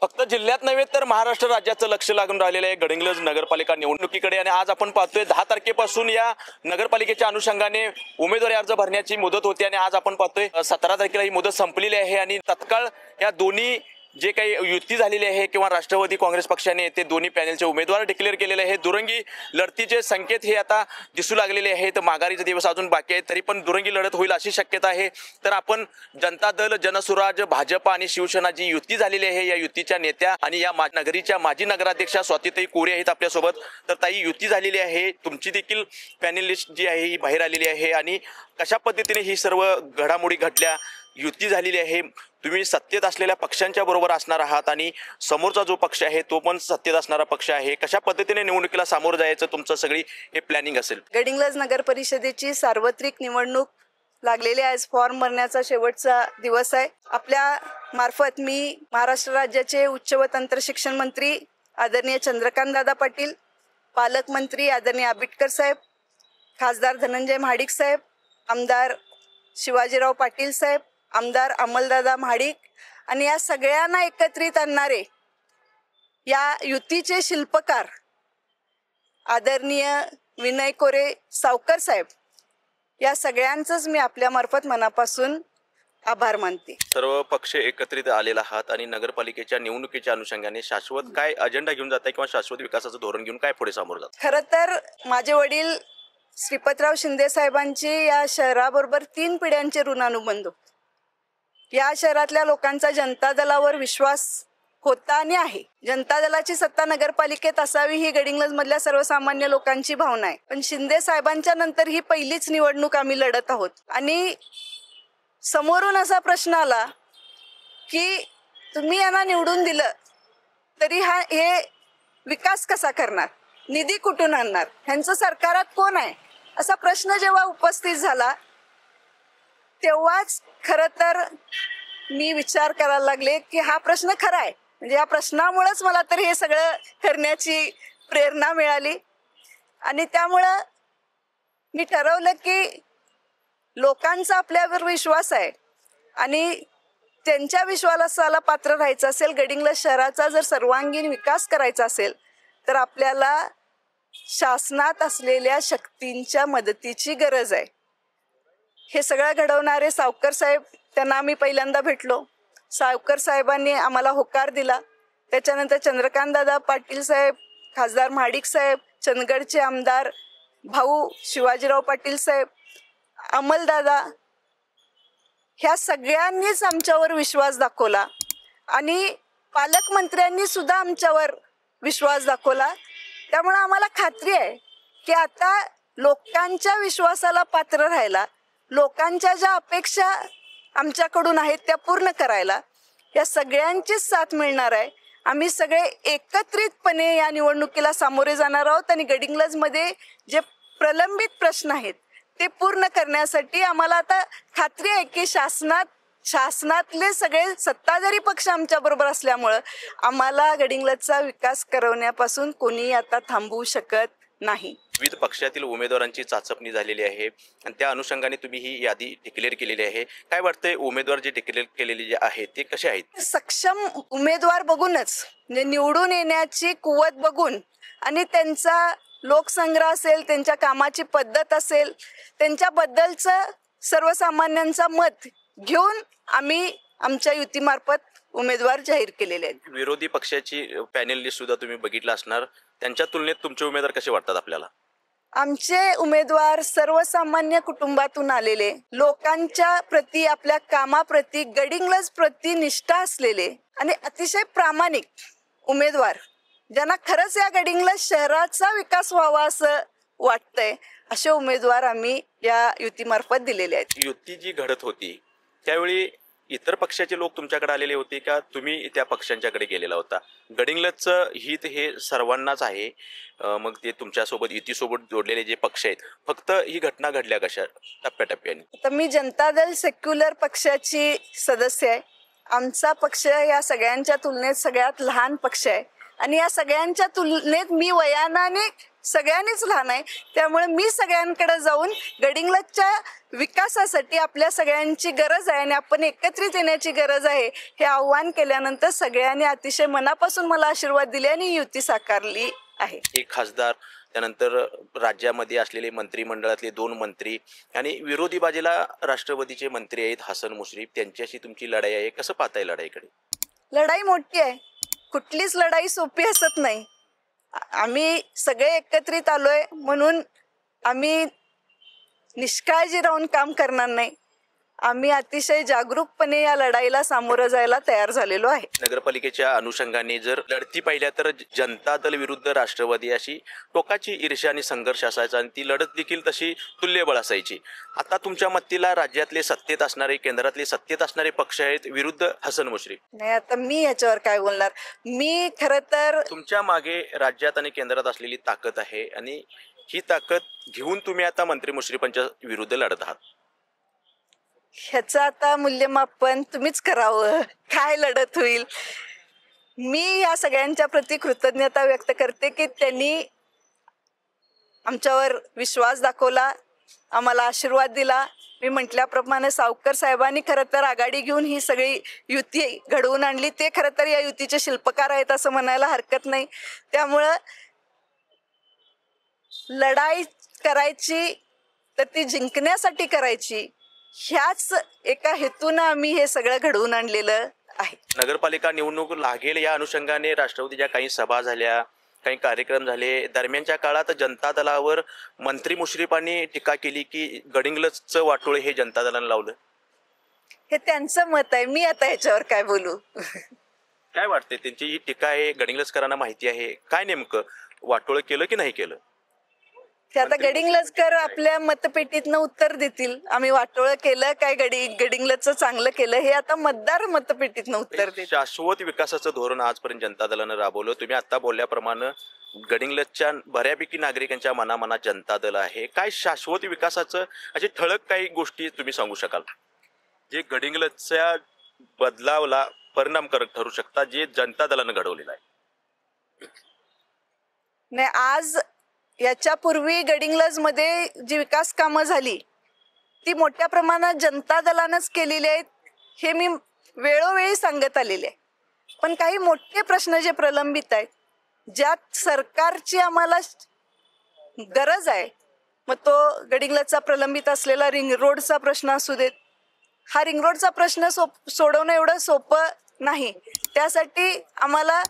फक्त जिल्ह्यात नव्हे तर महाराष्ट्र राज्याचं लक्ष लागून राहिलेलं आहे गडिंग्लज नगरपालिका निवडणुकीकडे। आणि आज आपण पाहतोय 10 तारखेपासून या नगरपालिकेच्या अनुषंगाने उमेदवारी अर्ज भरण्याची मुदत होती आणि आज आपण पाहतोय 17 तारखेला ही मुदत संपलेली आहे। आणि तत्काळ या दोन्ही जे काही युती झालेली आहे किंवा राष्ट्रवादी काँग्रेस पक्षाने ते दोन्ही पॅनेलचे उमेदवार डिक्लेअर केलेले आहे। दुरंगी लढतीचे संकेत हे आता दिसू लागलेले आहेत। माघारीचे दिवस अजून बाकी आहेत, तरी पण दुरंगी लढत होईल अशी शक्यता आहे। तर आपण जनता दल, जनसुराज, भाजप आणि शिवसेना जी युती झालेली आहे या युतीच्या नेत्या आणि या नगरीच्या माजी नगराध्यक्षा स्वातीताई कोरे आहेत आपल्यासोबत। तर ताई, युती झालेली आहे, तुमची देखील पॅनेल लिस्ट जी आहे ही बाहेर आलेली आहे आणि कशा पद्धतीने ही सर्व घडामोडी घडल्या, युती झालेली आहे, तुम्ही सत्तेत असलेल्या पक्षांच्या बरोबर असणार आहात आणि समोरचा जो पक्ष आहे तो पण सत्तेत असणारा पक्ष आहे, कशा पद्धतीने निवडणुकीला सामोरं जायचं तुमचं सगळी हे प्लॅनिंग असेल? गडिंग्लज नगर परिषदेची सार्वत्रिक निवडणूक लागलेली आहे। फॉर्म भरण्याचा शेवटचा दिवस आहे। आपल्या मार्फत मी महाराष्ट्र राज्याचे उच्च व तंत्र शिक्षण मंत्री आदरणीय चंद्रकांत दादा पाटील, पालकमंत्री आदरणीय आबिटकर साहेब, खासदार धनंजय महाडिक साहेब, आमदार शिवाजीराव पाटील साहेब, आमदार अमलदादा महाडिक आणि या सगळ्यांना एकत्रित आणणारे या युतीचे शिल्पकार आदरणीय विनय कोरे सावकर साहेब, या सगळ्यांचंच मी आपल्या मार्फत मनापासून आभार मानते। सर्व पक्ष एकत्रित आलेला आहात आणि नगरपालिकेच्या निवडणुकीच्या अनुषंगाने शाश्वत काय अजेंडा घेऊन जाताय किंवा शाश्वत विकासाचं धोरण घेऊन काय पुढे सामोरं जात? खरं तर माझे वडील श्रीपतराव शिंदे साहेबांची या शहराबरोबर 3 पिढ्यांचे ऋणानुबंध। या शहरातल्या लोकांचा जनता दलावर विश्वास होता आणि आहे। जनता दलाची सत्ता नगरपालिकेत असावी ही गडिंग्लज मधल्या सर्वसामान्य लोकांची भावना आहे। पण शिंदे साहेबांच्या नंतर ही पहिलीच निवडणूक आम्ही लढत आहोत आणि समोरून असा प्रश्न आला की तुम्ही यांना निवडून दिलं तरी हे विकास कसा करणार, निधी कुठून आणणार, ह्यांचं सरकारात कोण आहे, असा प्रश्न जेव्हा उपस्थित झाला तेव्हाच खरं तर मी विचार करायला लागले की हा प्रश्न खरा आहे। म्हणजे या प्रश्नामुळेच मला तर हे सगळं करण्याची प्रेरणा मिळाली आणि त्यामुळं मी ठरवलं की लोकांचा आपल्यावर विश्वास आहे आणि त्यांच्या विश्वासाला पात्र राहायचं असेल, गडिंग्लज शहराचा जर सर्वांगीण विकास करायचा असेल तर आपल्याला शासनात असलेल्या शक्तींच्या मदतीची गरज आहे। हे सगळं घडवणारे सावकर साहेब, त्यांना आम्ही पहिल्यांदा भेटलो, सावकर साहेबांनी आम्हाला होकार दिला। त्याच्यानंतर चंद्रकांत दादा पाटील साहेब, खासदार महाडिक साहेब, चंदगडचे आमदार भाऊ शिवाजीराव पाटील साहेब, अमलदादा, ह्या सगळ्यांनीच आमच्यावर विश्वास दाखवला आणि पालकमंत्र्यांनी सुद्धा आमच्यावर विश्वास दाखवला। त्यामुळे आम्हाला खात्री आहे की आता लोकांच्या विश्वासाला पात्र राहायला, लोकांच्या ज्या अपेक्षा आमच्याकडून आहेत त्या पूर्ण करायला या सगळ्यांचीच साथ मिळणार आहे। आम्ही सगळे एकत्रितपणे या निवडणुकीला सामोरे जाणार आहोत आणि गडिंग्लजमध्ये जे प्रलंबित प्रश्न आहेत ते पूर्ण करण्यासाठी आम्हाला आता खात्री आहे की शासनातले सगळे सत्ताधारी पक्ष आमच्या बरोबर असल्यामुळं आम्हाला गडिंग्लजचा विकास करवण्यापासून कोणी आता थांबवू शकत नाही। विविध पक्षातील उमेदवारांची चाचपणी झालेली आहे आणि त्या अनुषंगाने तुम्ही ही यादी डिक्लेअर केलेली आहे। काय वाटतंय, उमेदवार जे डिक्लेअर केलेले जे आहेत ते कसे आहेत? सक्षम उमेदवार बघूनच, म्हणजे निवडून येण्याची कुवत बघून आणि त्यांचा लोकसंग्रह असेल, त्यांच्या कामाची पद्धत असेल, त्यांच्याबद्दलचं सर्वसामान्यांचं मत घेऊन आम्ही आमच्या युतीमार्फत उमेदवार जाहीर केलेले आहेत। विरोधी पक्षाची पॅनेल लिस्ट सुद्धा तुम्ही बघितलं असणार, त्यांच्या तुलनेत तुमचे उमेदवार कसे वाटतात आपल्याला? आमचे उमेदवार सर्वसामान्य कुटुंबातून आलेले, लोकांच्या प्रती, आपल्या कामाप्रती, गडिंग्लज प्रती निष्ठा असलेले आणि अतिशय प्रामाणिक उमेदवार, ज्यांना खरंच या गडिंग्लज शहराचा विकास व्हावा असं वाटतंय, असे उमेदवार आम्ही या युतीमार्फत दिलेले आहेत। युती जी घडत होती त्यावेळी इतर पक्षाचे लोक तुमच्याकडे आलेले होते का तुम्ही त्या पक्षांच्याकडे गेलेला होता? गडिंग्लजचं हित हे सर्वांनाच आहे, मग ते तुमच्यासोबत युतीसोबत जोडलेले जे पक्ष आहेत, फक्त ही घटना घडल्या कशा टप्प्याटप्प्याने? तर मी जनता दल सेक्युलर पक्षाची सदस्य आहे। आमचा पक्ष या सगळ्यांच्या तुलनेत सगळ्यात लहान पक्ष आहे आणि या सगळ्यांच्या तुलनेत मी वयाने सगळ्यांनीच लहान आहे. त्यामुळे मी सगळ्यांकडे जाऊन गडिंग्लजच्या विकासासाठी आपल्या सगळ्यांची गरज आहे आणि आपण एकत्रित येण्याची गरज आहे हे आव्हान केल्यानंतर सगळ्यांनी अतिशय मनापासून मला आशीर्वाद दिले आणि युती साकारली आहे. एक खासदार, त्यानंतर राज्यामध्ये असलेले मंत्रिमंडळातले 2 मंत्री आणि विरोधी बाजूला राष्ट्रवादीचे मंत्री आहेत हसन मुश्रीफ, त्यांच्याशी तुमची लढाई आहे. कसं पाहताय लढाईकडे? लढाई मोठी आहे. कुठलीच लढाई सोपी असत नाही. आम्ही सगळे एकत्रित आलोय म्हणून आम्ही निष्काळजी राहून काम करणार नाही. आम्ही अतिशय जागरूकपणे या लढाईला सामोरं जायला तयार झालेलो आहे. नगरपालिकेच्या अनुषंगाने जर लढती पाहिल्या तर जनता दल विरुद्ध राष्ट्रवादी अशी टोकाची ईर्ष्या आणि संघर्ष असायचा आणि ती लढत देखील तशी तुल्यबळ असायची. आता तुमच्या मतीला राज्यातले सत्तेत असणारे, केंद्रातले सत्तेत असणारे पक्ष आहेत विरुद्ध हसन मुश्रीफ. नाही, आता मी याच्यावर काय बोलणार. मी खरं तर तुमच्या मागे राज्यात आणि केंद्रात असलेली ताकद आहे आणि ही ताकद घेऊन तुम्ही आता मंत्री मुश्रीफांच्या विरुद्ध लढत आहात. ह्याचं आता मूल्यमापन तुम्हीच करावं. काय लढत होईल. मी या सगळ्यांच्या प्रति कृतज्ञता व्यक्त करते की त्यांनी आमच्यावर विश्वास दाखवला, आम्हाला आशीर्वाद दिला. मी म्हटल्याप्रमाणे सावकर साहेबांनी खरं तर आघाडी घेऊन ही सगळी युती घडवून आणली. ते खरं तर या युतीचे शिल्पकार आहेत असं म्हणायला हरकत नाही. त्यामुळं लढाई करायची तर ती जिंकण्यासाठी करायची, ह्याच एका हेतूनं आम्ही हे सगळं घडवून आणलेलं आहे. नगरपालिका निवडणूक लागेल या अनुषंगाने राष्ट्रवादीच्या काही सभा झाल्या, काही कार्यक्रम झाले. दरम्यानच्या काळात जनता दलावर मंत्री मुश्रीफांनी टीका केली की गडिंग्लजचं वाटोळ हे जनता दलानं लावलं. हे त्यांचं मत आहे. मी आता ह्याच्यावर काय बोलू. काय वाटते त्यांची ही टीका आहे? गडिंग्लजकरांना माहिती आहे काय नेमकं वाटोळ केलं की नाही केलं? ते आता गडिंग्लजकर आपल्या मतपेटीतनं उत्तर देतील. आम्ही वाटोळं केलं काय, गडिंग्लजचं चांगलं केलं हे आता मतदार मतपेटीतनं उत्तर देतील. शाश्वत विकासाचं धोरण आजपर्यंत जनता दलानं राबवलं. तुम्ही आता बोलल्याप्रमाणे गडिंग्लजच्या बऱ्यापैकी नागरिकांच्या मनामनात जनता दल आहे. काय शाश्वत विकासाचं असे ठळक काही गोष्टी तुम्ही सांगू शकाल जे गडिंग्लजच्या बदलावला परिणामकारक ठरू शकतात, जे जनता दलानं घडवलेलं आहे? नाही, आज याच्यापूर्वी गडिंग्लजमध्ये जी विकास कामं झाली ती मोठ्या प्रमाणात जनता दलानंच केलेली आहेत हे मी वेळोवेळी सांगत आलेले आहे. पण काही मोठे प्रश्न जे प्रलंबित आहेत, ज्यात सरकारची आम्हाला गरज आहे, मग तो गडिंग्लजचा प्रलंबित असलेला रिंग रोडचा प्रश्न असू देत. हा रिंग रोडचा प्रश्न सोडवणं एवढं सोपं नाही. त्यासाठी आम्हाला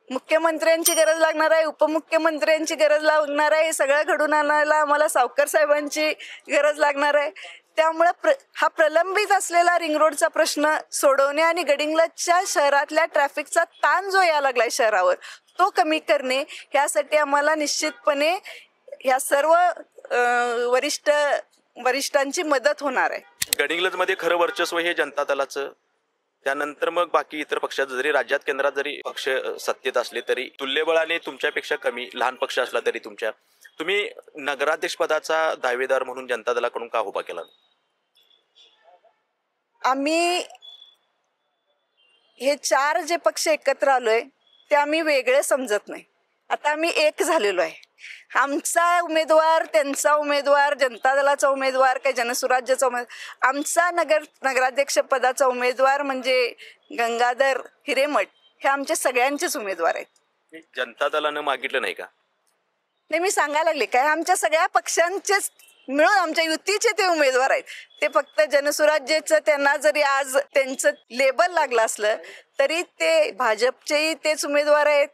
मुख्यमंत्र्यांची गरज लागणार आहे, उपमुख्यमंत्र्यांची गरज लागणार आहे. हे सगळं घडून आणायला आम्हाला सावकर साहेबांची गरज लागणार आहे. त्यामुळे हा प्रलंबित असलेला रिंग रोडचा प्रश्न सोडवणे आणि गडिंग्लजच्या शहरातल्या ट्रॅफिकचा ताण जो यायला लागलाय शहरावर तो कमी करणे, यासाठी आम्हाला निश्चितपणे या सर्व वरिष्ठांची मदत होणार आहे. गडिंग्लजमध्ये खरं वर्चस्व हे जनता दलाचं. त्यानंतर मग बाकी इतर पक्षात जरी राज्यात केंद्रात जरी पक्ष सत्तेत असले तरी तुल्यबळाने तुमच्यापेक्षा कमी लहान पक्ष असला तरी तुम्ही नगराध्यक्ष पदाचा दावेदार म्हणून जनता दलाकडून का उभा केला? आम्ही हे 4 जे पक्ष एकत्र आलोय ते आम्ही वेगळे समजत नाही. आता आम्ही एक झालेलो आहे. आमचा उमेदवार, त्यांचा उमेदवार, जनता दलाचा उमेदवार, काही जनसुराज्याचा उमेदवार, आमचा नगराध्यक्ष पदाचा उमेदवार म्हणजे गंगाधर हिरेमठ हे आमचे सगळ्यांचेच उमेदवार आहेत. जनता दलानं मागितलं नाही का? नाही, मी सांगायला लागले काय, आमच्या सगळ्या पक्षांचेच मिळून आमच्या युतीचे ते उमेदवार आहेत. ते फक्त जनसुराज्याचं त्यांना जरी आज त्यांचं लेबल लागलं असलं तरी ते भाजपचेही तेच उमेदवार आहेत,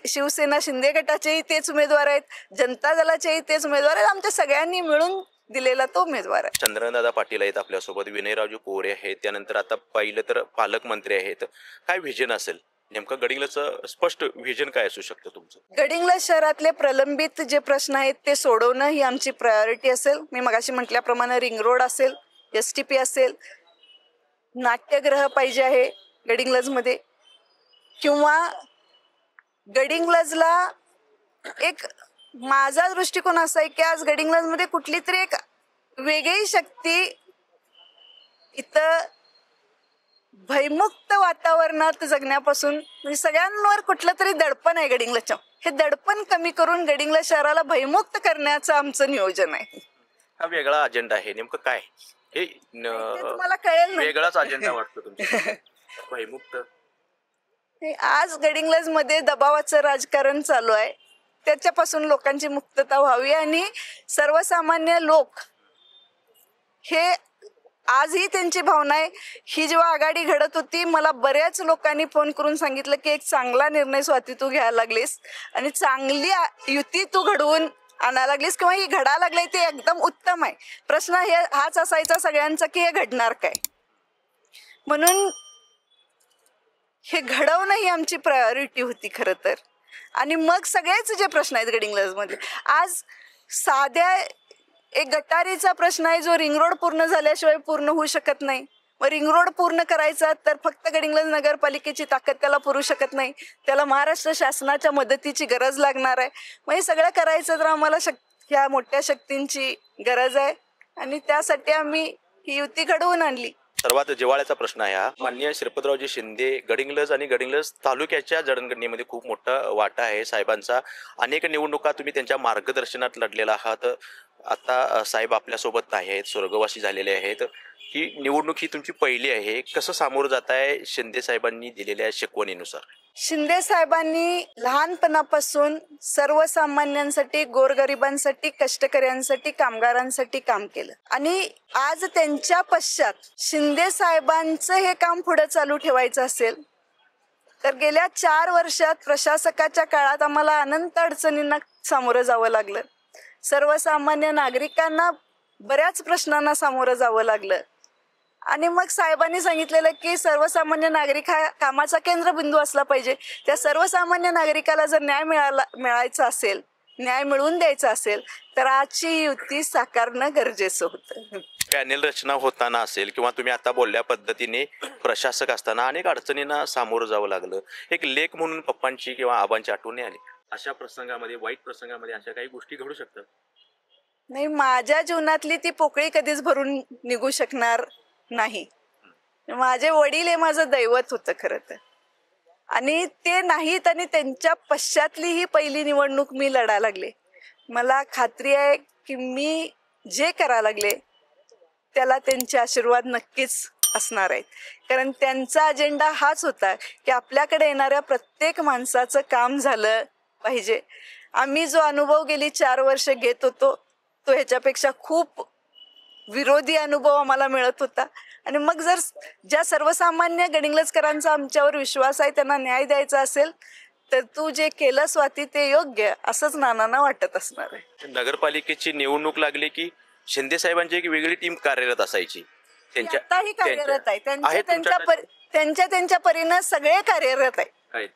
शिवसेना शिंदे गटाचेही तेच उमेदवार आहेत, जनता दलाचेही तेच उमेदवार आहेत. आमच्या सगळ्यांनी मिळून दिलेला तो उमेदवार आहे. चंद्रदादा पाटील आहेत आपल्यासोबत, विनयरावजी कोरे आहेत, त्यानंतर आता पाहिलं तर पालकमंत्री आहेत. काय व्हिजन असेल नेमकं गडिंग्लजचं? स्पष्ट व्हिजन काय असू शकतं तुमचं? गडिंग्लज शहरातले प्रलंबित जे प्रश्न आहेत ते सोडवणं ही आमची प्रायोरिटी असेल. मी मगाशी म्हटल्याप्रमाणे रिंग रोड असेल, STP असेल, नाट्यगृह पाहिजे आहे गडिंग्लजमध्ये, किंवा गडिंग्लजला एक माझा दृष्टिकोन असा आहे की आज गडिंग्लजमध्ये कुठली तरी एक वेगळी शक्ती इथं भयमुक्त वातावरणात जगण्यापासून म्हणजे सगळ्यांवर कुठलं तरी दडपण आहे गडिंग्लजच्या, हे दडपण कमी करून गडिंग्लज शहराला भयमुक्त करण्याचं आमचं नियोजन आहे. हा वेगळा अजेंडा आहे, नेमकं काय हे ते तुम्हाला कळेल ना. वेगळाच अजेंडा वाटतो तुमचा भयमुक्त. आज गडिंग्लज मध्ये दबावाचं राजकारण चालू आहे, त्याच्यापासून लोकांची मुक्तता व्हावी आणि सर्वसामान्य लोक हे आजही त्यांची भावना आहे. ही जेव्हा आघाडी घडत होती, मला बऱ्याच लोकांनी फोन करून सांगितलं की एक चांगला निर्णय स्वाती तू घ्यायला लागलीस आणि चांगली युती तू घडवून आणायला लागलीस किंवा ही घडा लागली ते एकदम उत्तम आहे. प्रश्न हाच असायचा सगळ्यांचा की हे घडणार काय, म्हणून हे घडवणं ही आमची प्रायोरिटी होती खरं तर. आणि मग सगळेच जे प्रश्न आहेत गडिंग्लजमध्ये, आज साध्या एक गटारीचा प्रश्न आहे जो रिंग रोड पूर्ण झाल्याशिवाय पूर्ण होऊ शकत नाही. मग रिंग रोड पूर्ण करायचा तर फक्त गडिंग्लज नगरपालिकेची ताकद त्याला पुरू शकत नाही, त्याला महाराष्ट्र शासनाच्या मदतीची गरज लागणार आहे. मग हे सगळं करायचं तर आम्हाला ह्या मोठ्या शक्तींची गरज आहे आणि त्यासाठी आम्ही ही युती घडवून आणली. सर्वात जिव्हाळ्याचा प्रश्न आहे हा. माननीय श्रीपतरावजी शिंदे, गडिंग्लज आणि गडिंग्लज तालुक्याच्या जडणघडणीमध्ये खूप मोठा वाटा आहे साहेबांचा. अनेक निवडणुका तुम्ही त्यांच्या मार्गदर्शनात लढलेला आहात. आता साहेब आपल्यासोबत नाही आहेत, स्वर्गवासी झालेले आहेत. ही निवडणूक ही तुमची पहिली आहे, कसं सामोरं जात आहे शिंदे साहेबांनी दिलेल्या शिकवणीनुसार? शिंदे साहेबांनी लहानपणापासून सर्वसामान्यांसाठी, गोरगरिबांसाठी, कष्टकऱ्यांसाठी, कामगारांसाठी काम केलं आणि आज त्यांच्या पश्चात शिंदे साहेबांचं हे काम पुढे चालू ठेवायचं असेल तर गेल्या 4 वर्षात प्रशासकाच्या काळात आम्हाला अनंत अडचणींना सामोरं जावं लागलं. सर्वसामान्य नागरिकांना बऱ्याच प्रश्नांना सामोरं जावं लागलं आणि मग साहेबांनी सांगितलेलं की सर्वसामान्य नागरिक हा कामाचा केंद्रबिंदू असला पाहिजे. त्या सर्वसामान्य नागरिकाला जर न्याय मिळायचा असेल, न्याय मिळवून द्यायचा असेल तर आजची युती साकारणं गरजेचं होतं. पॅनेल रचना होताना असेल किंवा तुम्ही आता बोलल्या पद्धतीने प्रशासक असताना अनेक अडचणींना सामोरं जावं लागलं. एक लेख म्हणून पप्पांची किंवा आबांची आठवणी आली. अशा प्रसंगामध्ये, वाईट प्रसंगामध्ये अशा काही गोष्टी घडू शकतात? नाही, माझ्या जीवनातली ती पोकळी कधीच भरून निघू शकणार नाही. माझे वडील हे माझं दैवत होतं खरं तर, आणि ते नाहीत आणि त्यांच्या पश्चातली ही पहिली निवडणूक मी लढायला लागले. मला खात्री आहे की मी जे करायला लागले त्याला त्यांचे आशीर्वाद नक्कीच असणार आहेत, कारण त्यांचा अजेंडा हाच होता की आपल्याकडे येणाऱ्या प्रत्येक माणसाचं काम झालं पाहिजे. आम्ही जो अनुभव गेली 4 वर्ष घेत होतो तो ह्याच्यापेक्षा खूप विरोधी अनुभव आम्हाला मिळत होता. आणि मग जर ज्या सर्वसामान्य गडिंग्लजकरांचा आमच्यावर विश्वास आहे त्यांना न्याय द्यायचा असेल तर तू जे केलं स्वाती ते योग्य असंच नानांना वाटत असणार आहे. नगरपालिकेची निवडणूक लागली की शिंदे साहेबांची एक वेगळी टीम कार्यरत असायची. आताही कार्यरत आहे, त्यांच्या परीनं सगळे कार्यरत आहे.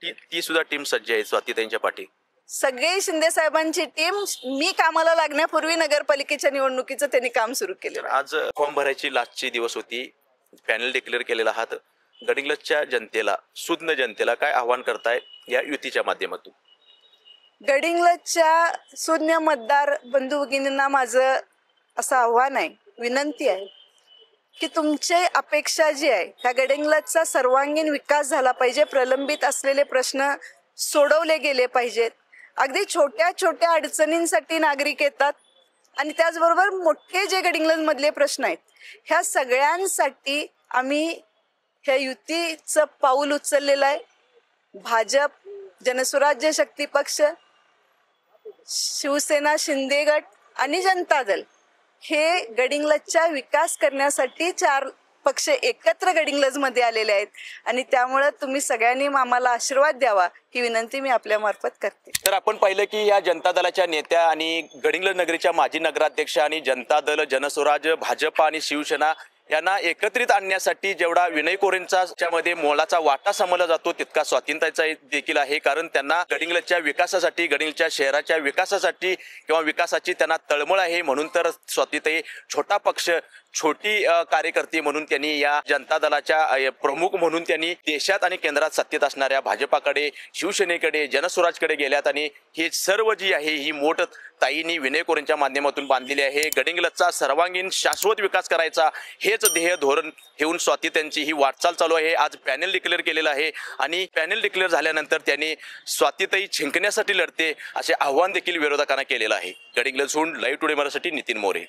ती सुद्धा टीम सज्ज आहे स्वाती त्यांच्या पाठी. सगळे शिंदे साहेबांची टीम मी कामाला लागण्यापूर्वी नगरपालिकेच्या निवडणुकीचं त्यांनी काम सुरू केलं. आज फॉर्म भरायची लास्टची दिवस होती, पॅनल डिक्लेअर केलेला आहात. गडिंग्लजच्या जनतेला, सुज्ञ जनतेला काय आव्हान करताय या युतीच्या माध्यमातून? गडिंग्लजच्या सुज्ञ मतदार बंधू भगिनींना माझं असं आव्हान आहे, विनंती आहे की तुमची अपेक्षा जी आहे त्या गडिंग्लजचा सर्वांगीण विकास झाला पाहिजे. प्रलंबित असलेले प्रश्न सोडवले गेले पाहिजेत. अगदी छोट्या छोट्या अडचणींसाठी नागरिक येतात आणि त्याचबरोबर मोठे जे गडिंग्लजमधले प्रश्न आहेत ह्या सगळ्यांसाठी आम्ही ह्या युतीचं पाऊल उचललेलं आहे. भाजप, जनसुराज्य शक्ती पक्ष, शिवसेना, शिंदे गट आणि जनता दल हे गडिंग्लजचा विकास करण्यासाठी 4 पक्ष एकत्र गडिंग्लजमध्ये आलेले आहेत आणि त्यामुळे तुम्ही सगळ्यांनी आम्हाला आशीर्वाद द्यावा ही विनंती मी आपल्या मार्फत करते. तर आपण पाहिलं की या जनता दलाच्या नेत्या आणि गडिंग्लज नगरीच्या माजी नगराध्यक्ष आणि जनता दल, जनस्वराज, भाजप आणि शिवसेना यांना एकत्रित आणण्यासाठी जेवढा विनय कोरेंचा त्यामध्ये मोलाचा वाटा समजला जातो तितका स्वातींताईचा देखील आहे. कारण त्यांना गडिंग्लजच्या विकासासाठी, गडिंग्लजच्या शहराच्या विकासासाठी किंवा विकासाची त्यांना तळमळ आहे. म्हणून तर स्वातीताई छोटा पक्ष छोटी कार्यकर्ती म्हणून त्यांनी या जनता दलाच्या प्रमुख म्हणून त्यांनी देशात आणि केंद्रात सत्तेत असणाऱ्या भाजपाकडे, शिवसेनेकडे, जनस्वराजकडे गेल्यात आणि हे सर्व जी आहे ही मोठ ताईंनी विनय कोरेंच्या माध्यमातून बांधलेली आहे. गडिंग्लजचा सर्वांगीण शाश्वत विकास करायचा हेच ध्येय धोरण ठेवून स्वाती त्यांची ही वाटचाल चालू आहे. आज पॅनेल डिक्लेअर केलेलं आहे आणि पॅनेल डिक्लेअर झाल्यानंतर त्यांनी स्वातीताई जिंकण्यासाठी लढते असे आव्हान देखील विरोधकांना केलेलं आहे. गडिंग्लजहून लाईव्ह टुडे मराठीसाठी नितीन मोरे.